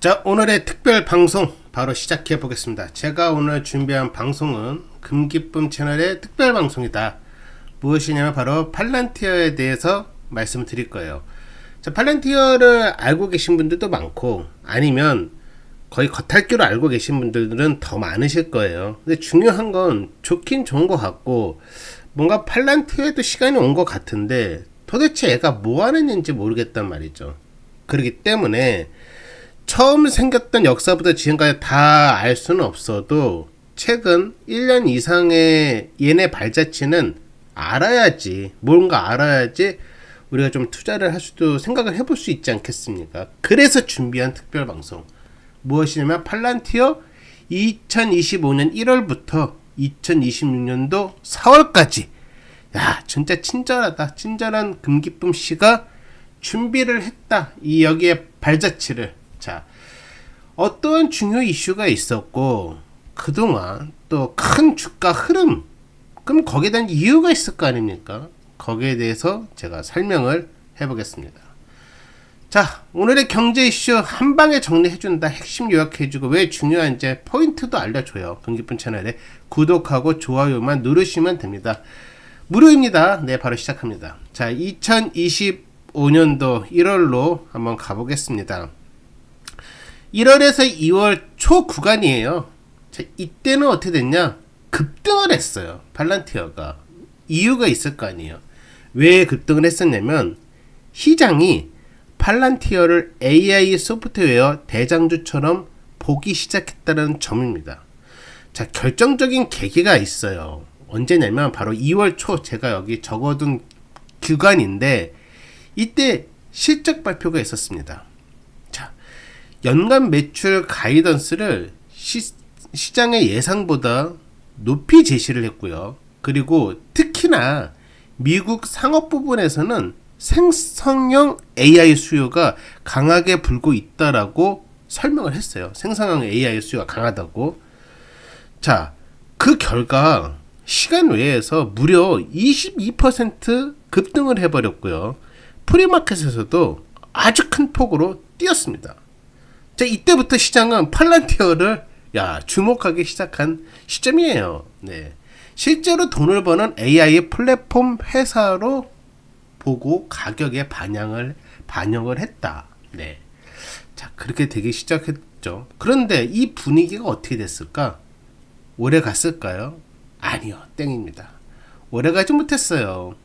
자, 오늘의 특별 방송 바로 시작해 보겠습니다. 제가 오늘 준비한 방송은 금기쁨 채널의 특별 방송이다. 무엇이냐면 바로 팔란티어에 대해서 말씀을 드릴 거예요. 자, 팔란티어를 알고 계신 분들도 많고 아니면 거의 겉핥기로 알고 계신 분들은 더 많으실 거예요. 근데 중요한 건 좋긴 좋은 것 같고 뭔가 팔란티어에도 시간이 온 것 같은데 도대체 얘가 뭐 하는 애인지 모르겠단 말이죠. 그렇기 때문에 처음 생겼던 역사부터 지금까지 다 알 수는 없어도 최근 1년 이상의 얘네 발자취는 알아야지, 뭔가 알아야지 우리가 좀 투자를 할 수도 생각을 해볼 수 있지 않겠습니까? 그래서 준비한 특별 방송 무엇이냐면 팔란티어 2025년 1월부터 2026년도 4월까지 야 진짜 친절한 금기쁨 씨가 준비를 했다. 이 여기에 발자취를. 자, 어떠한 중요 이슈가 있었고 그동안 또 큰 주가 흐름, 그럼 거기에 대한 이유가 있을 거 아닙니까? 거기에 대해서 제가 설명을 해보겠습니다. 자, 오늘의 경제 이슈 한 방에 정리해준다. 핵심 요약해주고 왜 중요한지 포인트도 알려줘요. 금기쁨 채널에 구독하고 좋아요만 누르시면 됩니다. 무료입니다. 네, 바로 시작합니다. 자, 2025년도 1월로 한번 가보겠습니다. 1월에서 2월 초 구간이에요. 자, 이때는 어떻게 됐냐? 급등을 했어요. 팔란티어가. 이유가 있을 거 아니에요. 왜 급등을 했었냐면 시장이 팔란티어를 AI 소프트웨어 대장주처럼 보기 시작했다는 점입니다. 자, 결정적인 계기가 있어요. 언제냐면 바로 2월 초 제가 여기 적어둔 구간인데 이때 실적 발표가 있었습니다. 자, 연간 매출 가이던스를 시장의 예상보다 높이 제시를 했고요. 그리고 특히나 미국 상업 부분에서는 생성형 AI 수요가 강하게 불고 있다라고 설명을 했어요. 생성형 AI 수요가 강하다고. 자, 그 결과 시간 외에서 무려 22% 급등을 해버렸고요. 프리마켓에서도 아주 큰 폭으로 뛰었습니다. 자, 이때부터 시장은 팔란티어를 주목하기 시작한 시점이에요. 네. 실제로 돈을 버는 AI 플랫폼 회사로 보고 가격에 반영을 했다. 네. 자, 그렇게 되기 시작했죠. 그런데 이 분위기가 어떻게 됐을까? 오래 갔을까요? 아니요, 땡입니다. 오래 가지 못했어요.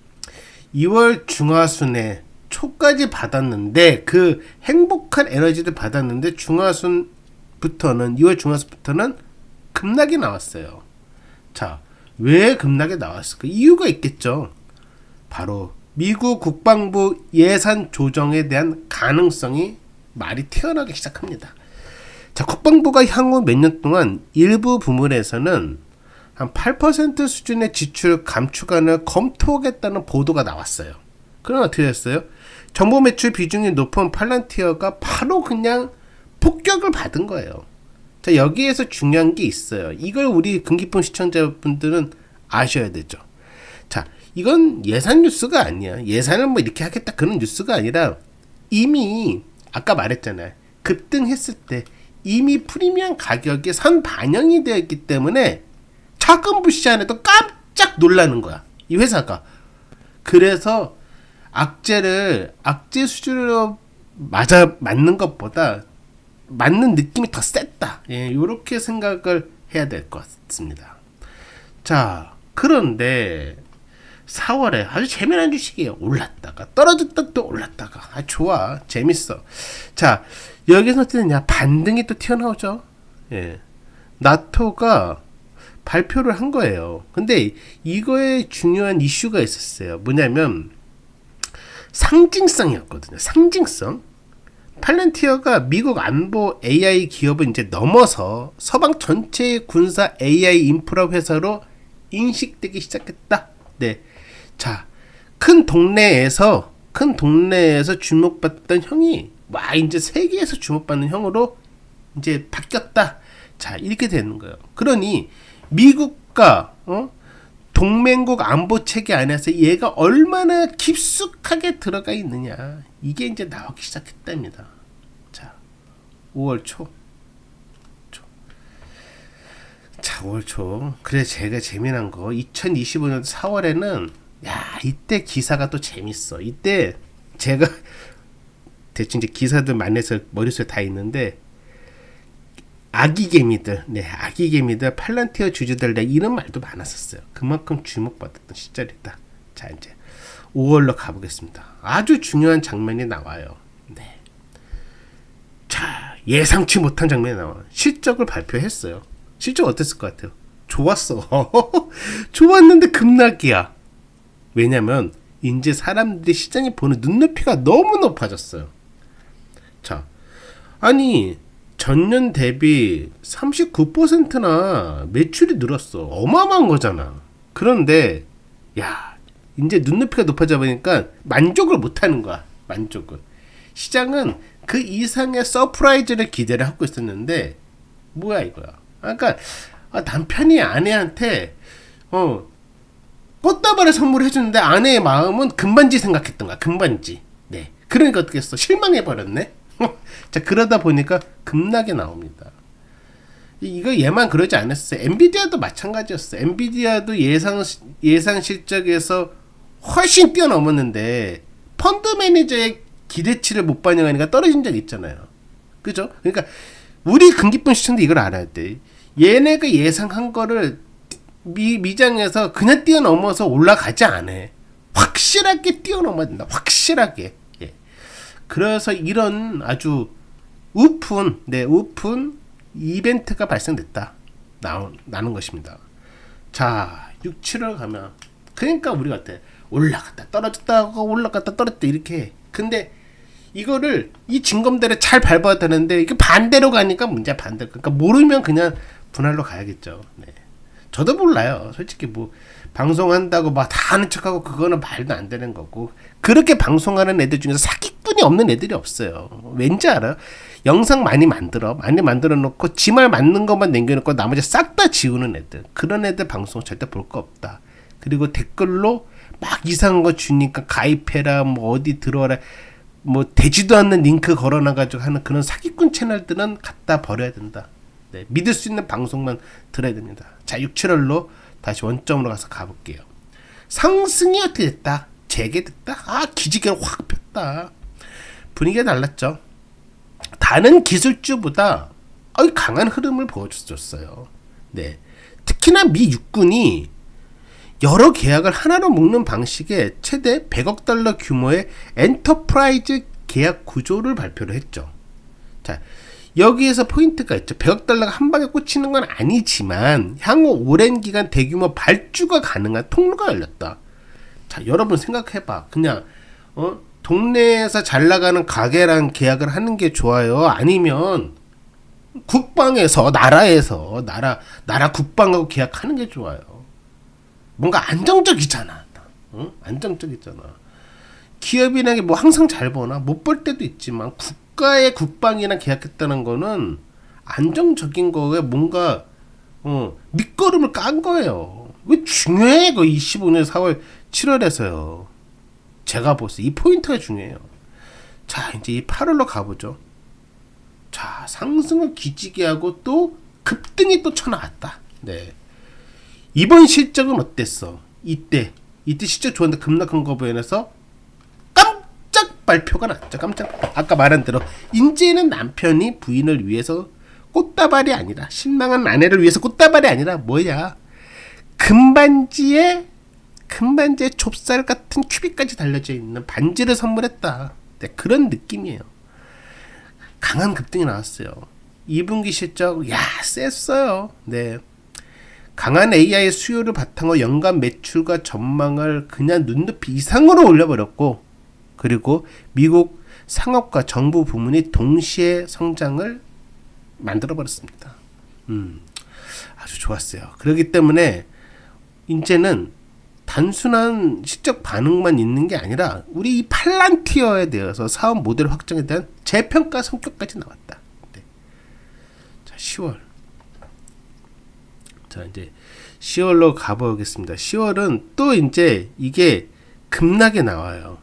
2월 중하순에 초까지 받았는데 그 행복한 에너지를 받았는데 2월 중하순부터는 급락이 나왔어요. 자, 왜 급락이 나왔을까? 이유가 있겠죠. 바로 미국 국방부 예산 조정에 대한 가능성이 말이 튀어나오기 시작합니다. 자, 국방부가 향후 몇 년 동안 일부 부문에서는 한 8% 수준의 지출 감축안을 검토하겠다는 보도가 나왔어요. 그럼 어떻게 됐어요? 정보 매출 비중이 높은 팔란티어가 바로 그냥 폭격을 받은 거예요. 자, 여기에서 중요한 게 있어요. 이걸 우리 금기쁨 시청자분들은 아셔야 되죠. 자, 이건 예산 뉴스가 아니야. 예산을 뭐 이렇게 하겠다 그런 뉴스가 아니라 이미 아까 말했잖아요. 급등했을 때 이미 프리미엄 가격이 선 반영이 되어 있기 때문에 차근부시 안에도 깜짝 놀라는 거야. 이 회사가. 그래서 악재 수준으로 맞는 것보다 맞는 느낌이 더 셌다. 예, 이렇게 생각을 해야 될 것 같습니다. 자, 그런데 4월에 아주 재미난 주식이에요. 올랐다가 떨어졌다 또 올랐다가. 좋아, 재밌어. 자, 여기서 어떻게 되냐? 반등이 또 튀어나오죠. 예, 나토가 발표를 한 거예요. 근데 이거에 중요한 이슈가 있었어요. 뭐냐면 상징성이었거든요. 상징성. 팔란티어가 미국 안보 AI 기업을 이제 넘어서 서방 전체의 군사 AI 인프라 회사로 인식되기 시작했다. 네. 자, 큰 동네에서 주목받던 형이 이제 세계에서 주목받는 형으로 이제 바뀌었다. 자, 이렇게 되는 거예요. 그러니 미국과 동맹국 안보 체계 안에서 얘가 얼마나 깊숙하게 들어가 있느냐, 이게 이제 나오기 시작했답니다. 자, 5월 초. 자, 5월 초. 그래, 제가 재미난 거. 2025년 4월에는, 야, 이때 기사가 또 재밌어. 이때 제가 대충 이제 기사들 많이 해서 머릿속에 다 있는데, 아기개미들, 아기개미들, 팔란티어 주주들, 이런 말도 많았었어요. 그만큼 주목받았던 시절이다. 자, 이제 5월로 가보겠습니다. 아주 중요한 장면이 나와요. 네. 자, 예상치 못한 장면이 나와요. 실적을 발표했어요. 실적 어땠을 것 같아요? 좋았어. 좋았는데 급락이야. 왜냐면 이제 사람들이 시장이 보는 눈높이가 너무 높아졌어요. 자, 아니 전년 대비 39%나 매출이 늘었어. 어마어마한 거잖아. 그런데 야, 이제 눈높이가 높아져 보니까 만족을 못하는 거야. 만족을. 시장은 그 이상의 서프라이즈를 기대를 하고 있었는데 뭐야 이거야. 그러니까 남편이 아내한테 꽃다발을 선물해 주는데 아내의 마음은 금반지 생각했던 거야. 금반지. 네. 그러니까 어떻게 했어? 실망해 버렸네. 자, 그러다 보니까 급락이 나옵니다. 이거 얘만 그러지 않았어요. 엔비디아도 마찬가지였어. 엔비디아도 예상 실적에서 훨씬 뛰어넘었는데 펀드 매니저의 기대치를 못 반영하니까 떨어진 적 있잖아요. 그죠? 그러니까 우리 금기분 시청도 이걸 알아야 돼. 얘네가 예상한 거를 미장에서 그냥 뛰어넘어서 올라가지 않아. 확실하게 뛰어넘어야 된다. 확실하게. 예. 그래서 이런 아주 우픈 이벤트가 발생됐다. 나는 것입니다. 자, 6, 7월 가면 그러니까 우리가 어때? 올라갔다 떨어졌다가 올라갔다 떨어졌다 이렇게 해. 근데 이거를 이 징검대를 잘 밟아야 되는데 이게 반대로 가니까 문제야. 반대로. 그러니까 모르면 그냥 분할로 가야겠죠. 네. 저도 몰라요. 솔직히 뭐 방송한다고 막 다 아는 척하고 그거는 말도 안 되는 거고, 그렇게 방송하는 애들 중에서 사기꾼이 없는 애들이 없어요. 왠지 알아요? 영상 많이 만들어 놓고 지 말 맞는 것만 남겨놓고 나머지 싹 다 지우는 애들, 그런 애들 방송 절대 볼 거 없다. 그리고 댓글로 막 이상한 거 주니까 가입해라, 뭐 어디 들어와라, 뭐 되지도 않는 링크 걸어놔가지고 하는 그런 사기꾼 채널들은 갖다 버려야 된다. 네, 믿을 수 있는 방송만 들어야 됩니다. 자, 6, 7월로 다시 원점으로 가서 가볼게요. 상승이 어떻게 됐다? 재개됐다? 기지개를 확 폈다. 분위기가 달랐죠. 다른 기술주보다 강한 흐름을 보여줬어요. 네, 특히나 미 육군이 여러 계약을 하나로 묶는 방식의 최대 100억 달러 규모의 엔터프라이즈 계약 구조를 발표를 했죠. 자, 여기에서 포인트가 있죠. 100억 달러가 한 방에 꽂히는 건 아니지만 향후 오랜 기간 대규모 발주가 가능한 통로가 열렸다. 자, 여러분 생각해봐. 그냥 동네에서 잘 나가는 가게랑 계약을 하는 게 좋아요? 아니면 국방에서 나라 국방하고 계약하는 게 좋아요? 뭔가 안정적이잖아. 안정적이잖아. 기업이라는 게 뭐 항상 잘 버나? 못 벌 때도 있지만 국가의 국방이랑 계약했다는 거는 안정적인 거에 뭔가 밑거름을 깐 거예요. 왜 중요해? 그 25년 4월 7월에서요. 제가 봤어요. 이 포인트가 중요해요. 자, 이제 이 8월로 가보죠. 자, 상승을 기지개 하고 또 급등이 또 쳐나왔다. 네. 이번 실적은 어땠어? 이때 실적 좋았는데 급락한 거 보면서 깜짝 발표가 났죠. 아까 말한 대로 이제는 남편이 부인을 위해서 꽃다발이 아니라, 실망한 아내를 위해서 꽃다발이 아니라 뭐야? 금반지에 좁쌀 같은 큐빅까지 달려져 있는 반지를 선물했다. 네, 그런 느낌이에요. 강한 급등이 나왔어요. 2분기 실적 셌어요. 네. 강한 AI 수요를 바탕으로 연간 매출과 전망을 그냥 눈높이 이상으로 올려버렸고, 그리고 미국 상업과 정부 부문이 동시에 성장을 만들어버렸습니다. 아주 좋았어요. 그렇기 때문에 이제는 단순한 실적 반응만 있는 게 아니라 우리 이 팔란티어에 대해서 사업 모델 확정에 대한 재평가 성격까지 나왔다. 네. 자, 10월. 자, 이제 10월로 가보겠습니다. 10월은 또 이제 이게 급락에 나와요.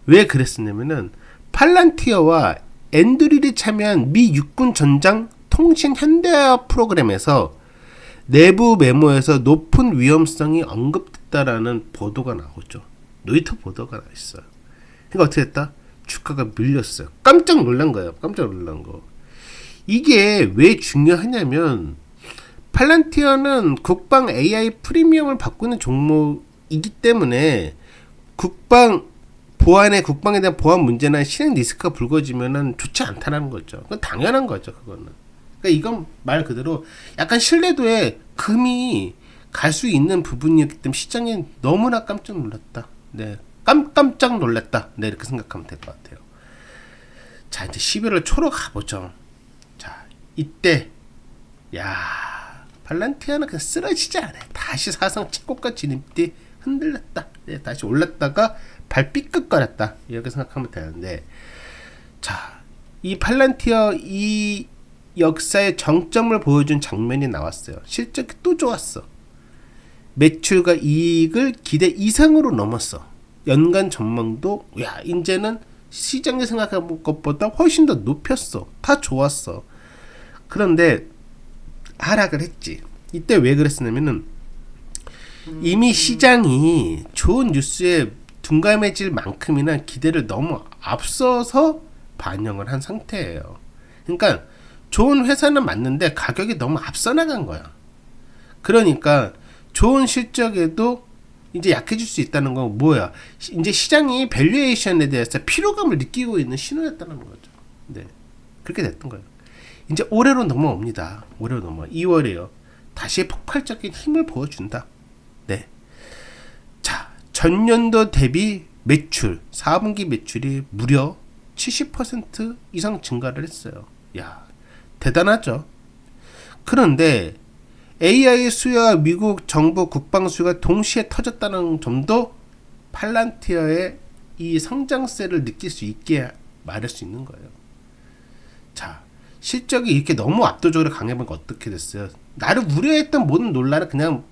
왜 그랬었냐면은 팔란티어와 앤드릴이 참여한 미 육군 전장 통신 현대화 프로그램에서 내부 메모에서 높은 위험성이 언급됐다라는 보도가 나오죠. 로이터 보도가 나 있어요. 그러니까 어떻게 됐다? 주가가 밀렸어요. 깜짝 놀란 거예요. 깜짝 놀란 거. 이게 왜 중요하냐면 팔란티어는 국방 AI 프리미엄을 받고 있는 종목이기 때문에 국방에 대한 보안 문제나 실행 리스크가 불거지면은 좋지 않다는 거죠. 그건 당연한 거죠, 그거는. 그러니까 이건 말 그대로 약간 신뢰도에 금이 갈 수 있는 부분이었기 때문에 시장이 너무나 깜짝 놀랐다. 네. 깜짝 놀랐다. 네, 이렇게 생각하면 될 것 같아요. 자, 이제 11월 초로 가보죠. 자, 이때, 팔란티아는 그냥 쓰러지지 않아요. 다시 사상 최고가 진입뒤 흔들렸다. 네, 다시 올랐다가 발 삐끗거렸다. 이렇게 생각하면 되는데, 자, 이 팔란티어 이 역사의 정점을 보여준 장면이 나왔어요. 실적이 또 좋았어. 매출과 이익을 기대 이상으로 넘었어. 연간 전망도 이제는 시장이 생각한 것보다 훨씬 더 높였어. 다 좋았어. 그런데 하락을 했지. 이때 왜 그랬냐면은 이미 시장이 좋은 뉴스에 둔감해질 만큼이나 기대를 너무 앞서서 반영을 한 상태예요. 그러니까 좋은 회사는 맞는데 가격이 너무 앞서 나간 거야. 그러니까 좋은 실적에도 이제 약해질 수 있다는 건 뭐야? 이제 시장이 밸류에이션에 대해서 피로감을 느끼고 있는 신호였다는 거죠. 네, 그렇게 됐던 거예요. 이제 올해로 넘어옵니다. 올해로 넘어 2월이에요. 다시 폭발적인 힘을 보여준다. 네. 자, 전년도 대비 매출 4분기 매출이 무려 70% 이상 증가를 했어요. 대단하죠. 그런데 AI 수요와 미국 정부 국방 수요가 동시에 터졌다는 점도 팔란티어의 이 성장세를 느낄 수 있게 말할 수 있는 거예요. 자, 실적이 이렇게 너무 압도적으로 강해보니까 어떻게 됐어요? 나를 우려했던 모든 논란을 그냥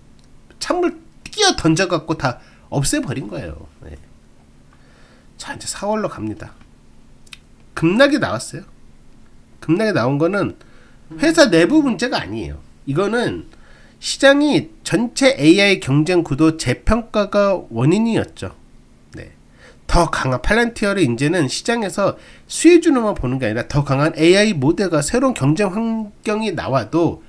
찬물 끼어 던져갖고 다 없애버린 거예요. 네. 자, 이제 4월로 갑니다. 급락이 나왔어요. 급락이 나온 거는 회사 내부 문제가 아니에요. 이거는 시장이 전체 AI 경쟁 구도 재평가가 원인이었죠. 네. 더 강한 팔란티어를 이제는 시장에서 수혜주로만 보는 게 아니라 더 강한 AI 모델과 새로운 경쟁 환경이 나와도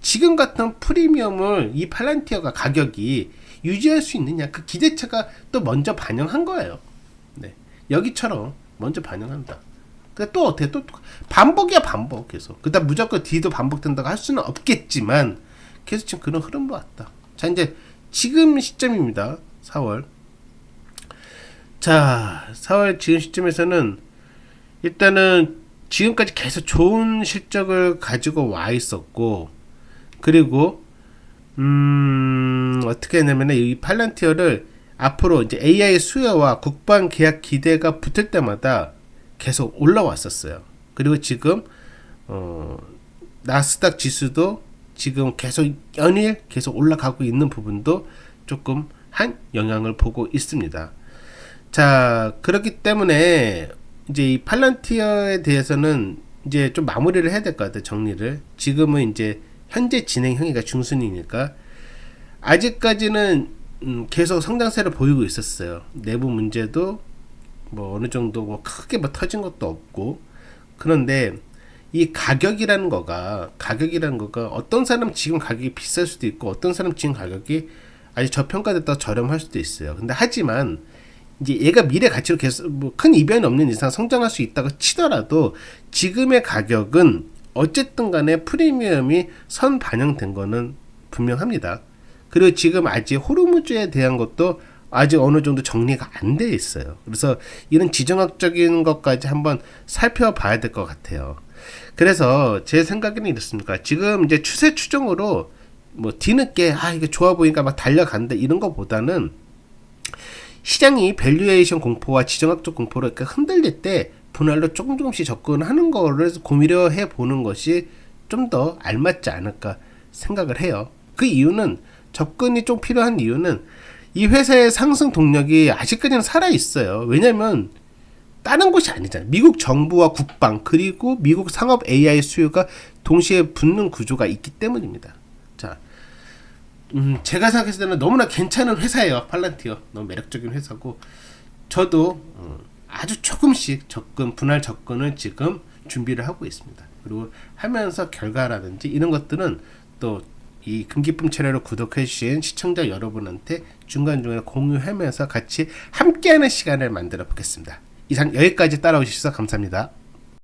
지금 같은 프리미엄을 이 팔란티어가 가격이 유지할 수 있느냐, 그 기대치가 또 먼저 반영한 거예요. 네. 여기처럼 먼저 반영한다. 또 어때? 또 반복이야, 반복 계속. 그다음 무조건 뒤도 반복된다고 할 수는 없겠지만 계속 지금 그런 흐름으로 왔다. 자, 이제 지금 시점입니다. 4월. 자, 4월 지금 시점에서는 일단은 지금까지 계속 좋은 실적을 가지고 와 있었고, 그리고 어떻게 했냐면 이 팔란티어를 앞으로 이제 AI 수요와 국방 계약 기대가 붙을 때마다 계속 올라왔었어요. 그리고 지금 나스닥 지수도 지금 계속 연일 계속 올라가고 있는 부분도 조금 한 영향을 보고 있습니다. 자, 그렇기 때문에 이제 이 팔란티어에 대해서는 이제 좀 마무리를 해야 될 것 같아요. 정리를. 지금은 이제 현재 진행 형이가 중순이니까 아직까지는 계속 성장세를 보이고 있었어요. 내부 문제도 뭐 어느 정도 뭐 크게 뭐 터진 것도 없고. 그런데 이 가격이라는 거가 어떤 사람 지금 가격이 비쌀 수도 있고 어떤 사람 지금 가격이 아주 저평가됐다 저렴할 수도 있어요. 근데 하지만 이제 얘가 미래 가치로 계속 뭐 큰 이변이 없는 이상 성장할 수 있다고 치더라도 지금의 가격은 어쨌든 간에 프리미엄이 선 반영된 거는 분명합니다. 그리고 지금 아직 호르무즈에 대한 것도 아직 어느 정도 정리가 안 돼 있어요. 그래서 이런 지정학적인 것까지 한번 살펴봐야 될 것 같아요. 그래서 제 생각에는 이렇습니다. 지금 이제 추세 추정으로 뭐 뒤늦게 이게 좋아 보이니까 막 달려간다 이런 것보다는 시장이 밸류에이션 공포와 지정학적 공포로 이렇게 흔들릴 때 분할로 조금씩 접근하는 거를 고민해 보는 것이 좀 더 알맞지 않을까 생각을 해요. 그 이유는 접근이 좀 필요한 이유는 이 회사의 상승 동력이 아직까지는 살아 있어요. 왜냐면 다른 곳이 아니잖아요. 미국 정부와 국방 그리고 미국 상업 AI 수요가 동시에 붙는 구조가 있기 때문입니다. 자, 제가 생각했을 때는 너무나 괜찮은 회사예요. 팔란티어 너무 매력적인 회사고 저도 아주 조금씩 분할 접근을 지금 준비를 하고 있습니다. 그리고 하면서 결과라든지 이런 것들은 또 이 금기품 채널을 구독해 주신 시청자 여러분한테 중간중간에 공유하면서 같이 함께하는 시간을 만들어 보겠습니다. 이상 여기까지 따라오셔서 감사합니다.